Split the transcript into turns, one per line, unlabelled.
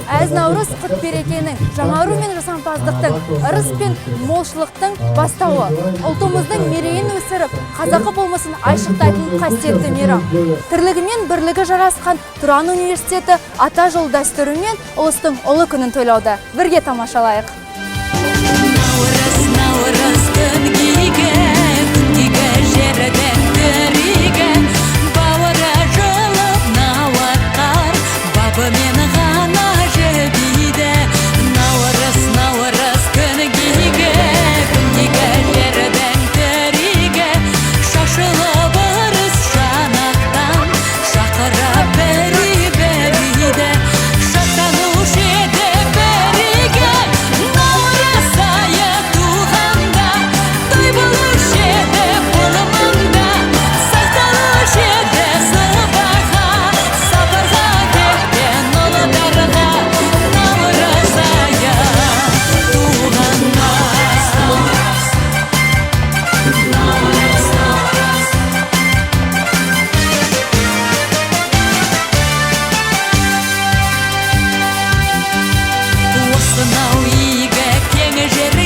Әз Наурыз құт берекенің, жаңару мен жасампаздықтың, ырыс пен молшылықтың бастауы. Ұлтымыздың мерейін өсіріп, қазақы болмысын айшықтайтын қасиетті мейрам. Тірлігімен бірлігі жарасқан Тұран университеті ата жол дәстүрімен ұлыстың ұлы күнін тойлауда. Бірге тамашалайық.
Осынау игі кеңі жер